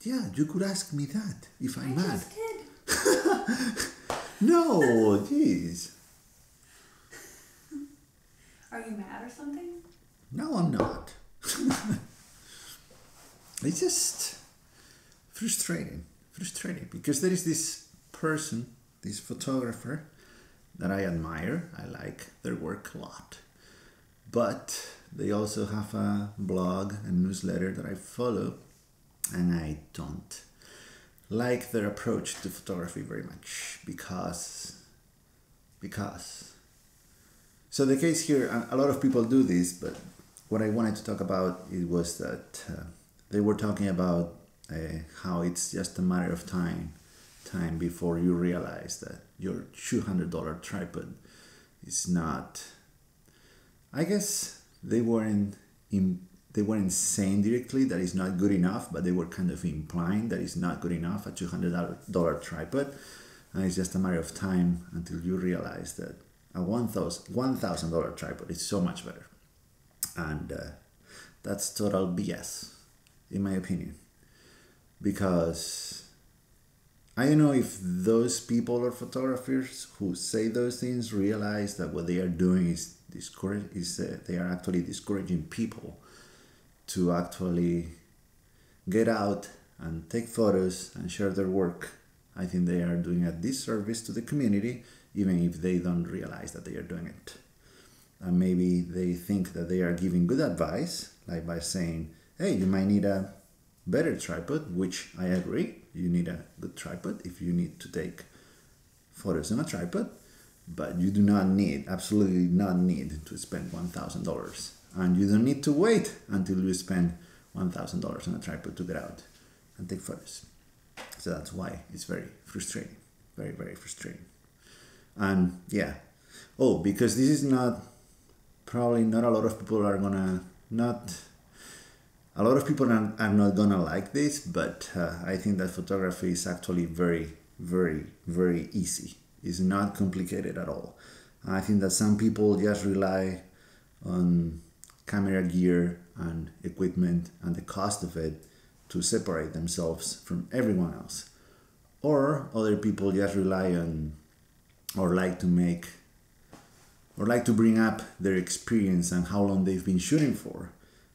Yeah, you could ask me that if I'm I mad. just did. No, jeez. Are you mad or something? No, I'm not. It's just frustrating. Frustrating because there is this person, this photographer that I admire. I like their work a lot. But they also have a blog and newsletter that I follow, and I don't like their approach to photography very much because so the case here, a lot of people do this, but what I wanted to talk about it was that they were talking about how it's just a matter of time before you realize that your $200 tripod is not. I guess they weren't saying directly that it's not good enough, but they were kind of implying that it's not good enough, a $200 tripod, and it's just a matter of time until you realize that a $1,000 tripod is so much better, and that's total BS, in my opinion, because I don't know if those people or photographers who say those things realize that what they are doing is they are actually discouraging people to actually get out and take photos and share their work. I think they are doing a disservice to the community, even if they don't realize that they are doing it. And maybe they think that they are giving good advice, like by saying, hey, you might need a better tripod, which I agree. You need a good tripod if you need to take photos on a tripod, but you do not need, absolutely not need to spend $1,000. And you don't need to wait until you spend $1,000 on a tripod to get out and take photos. So that's why it's very frustrating, very, very frustrating. And yeah, oh, because this is probably not a lot of people are gonna, a lot of people are not gonna like this, but I think that photography is actually very, very, very easy. It's not complicated at all. I think that some people just rely on camera gear and equipment and the cost of it to separate themselves from everyone else. Or other people just rely on or like to bring up their experience and how long they've been shooting for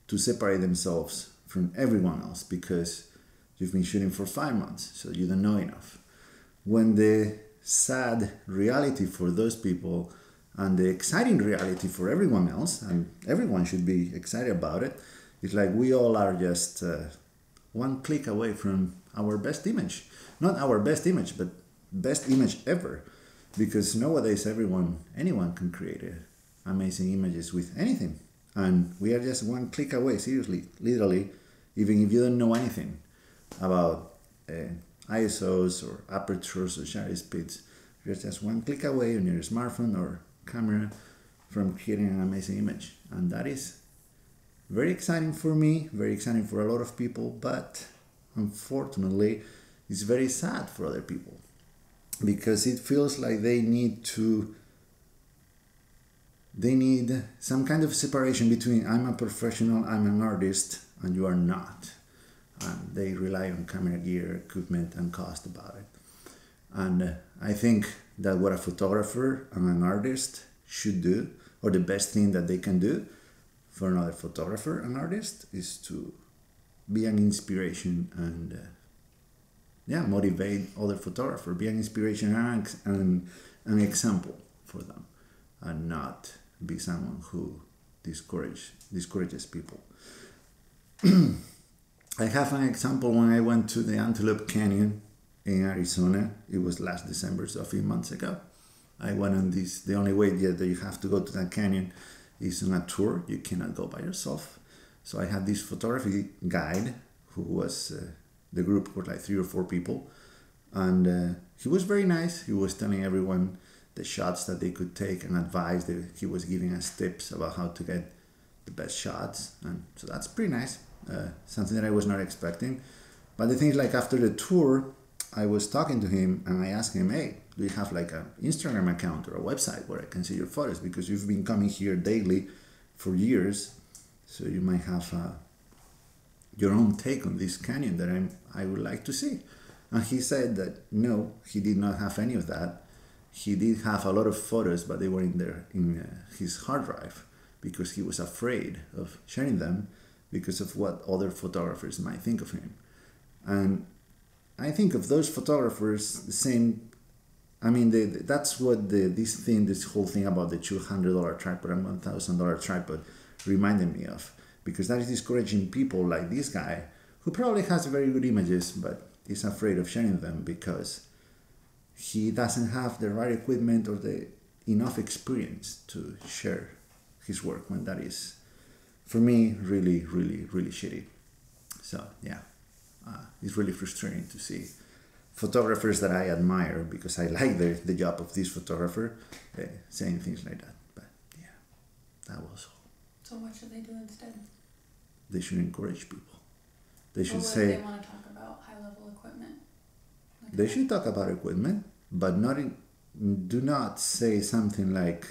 to separate themselves from everyone else because you've been shooting for 5 months, so you don't know enough. When the sad reality for those people and the exciting reality for everyone else, and everyone should be excited about it, it's like we all are just one click away from our best image. Not our best image, but best image ever. Because nowadays anyone can create amazing images with anything. And we are just one click away, seriously, literally, even if you don't know anything about ISOs or apertures or shutter speeds, you're just one click away on your smartphone or camera from creating an amazing image. And that is very exciting for me, very exciting for a lot of people, but unfortunately, it's very sad for other people because it feels like they need some kind of separation between I'm a professional, I'm an artist, and you are not. And they rely on camera gear, equipment, and cost about it. And I think that what a photographer and an artist should do, or the best thing that they can do for another photographer and artist, is to be an inspiration and motivate other photographers, be an inspiration and an example for them, and not be someone who discourages people. I have an example when I went to the Antelope Canyon in Arizona. It was last December, so a few months ago. I went on this. The only way that you have to go to that canyon is on a tour. You cannot go by yourself. So I had this photography guide who was, the group was like 3 or 4 people. And he was very nice. He was telling everyone the shots that they could take and advice. He was giving us tips about how to get the best shots. And so that's pretty nice. Something that I was not expecting. But the thing is, like, after the tour, I was talking to him and I asked him, hey, do you have like an Instagram account or a website where I can see your photos? Because you've been coming here daily for years. So you might have your own take on this canyon that I would like to see. And he said that no, he did not have any of that. He did have a lot of photos, but they were in his hard drive because he was afraid of sharing them because of what other photographers might think of him. And I think of those photographers the same. I mean, that's what this whole thing about the $200 tripod and $1,000 tripod reminded me of, because that is discouraging people like this guy who probably has very good images but is afraid of sharing them because he doesn't have the right equipment or the enough experience to share his work, when that is, for me, really, really, really shitty. So yeah, it's really frustrating to see photographers that I admire because I like the job of this photographer saying things like that. But yeah, that was all. So what should they do instead? They should encourage people. They should Or what say, if they want to talk about high-level equipment? Like they should talk about equipment, but do not say something like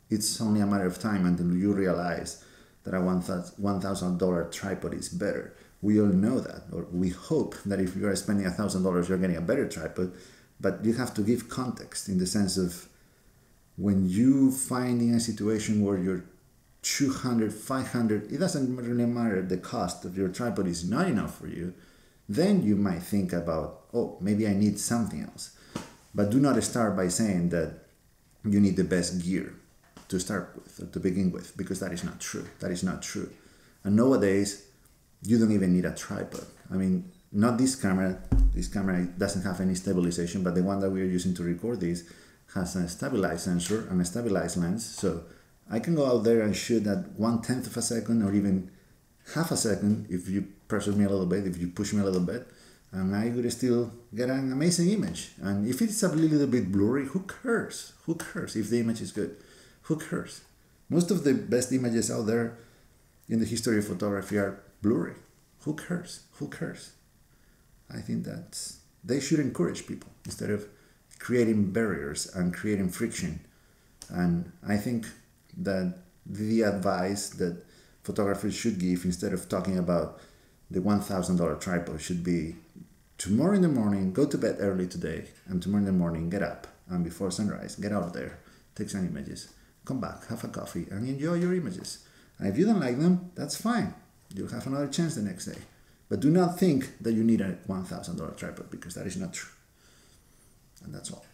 it's only a matter of time until you realize that a $1,000 tripod is better. We all know that, or we hope that if you are spending $1,000, you're getting a better tripod, but you have to give context in the sense of when you find in a situation where you're 200, 500, it doesn't really matter, the cost of your tripod is not enough for you, then you might think about, oh, maybe I need something else. But do not start by saying that you need the best gear to start with or to begin with, because that is not true. That is not true. And nowadays, you don't even need a tripod. I mean, not this camera. This camera doesn't have any stabilization, but the one that we are using to record this has a stabilized sensor and a stabilized lens. So I can go out there and shoot at 1/10 of a second or even half a second if you pressure me a little bit, if you push me a little bit, and I would still get an amazing image. And if it's a little bit blurry, who cares? Who cares if the image is good? Who cares? Most of the best images out there in the history of photography are blurry. Who cares? Who cares? I think that they should encourage people instead of creating barriers and creating friction. And I think that the advice that photographers should give instead of talking about the $1,000 tripod should be, tomorrow in the morning, go to bed early today, and tomorrow in the morning, get up, and before sunrise, get out there, take some images, come back, have a coffee, and enjoy your images. And if you don't like them, that's fine. You'll have another chance the next day. But do not think that you need a $1,000 tripod, because that is not true. And that's all.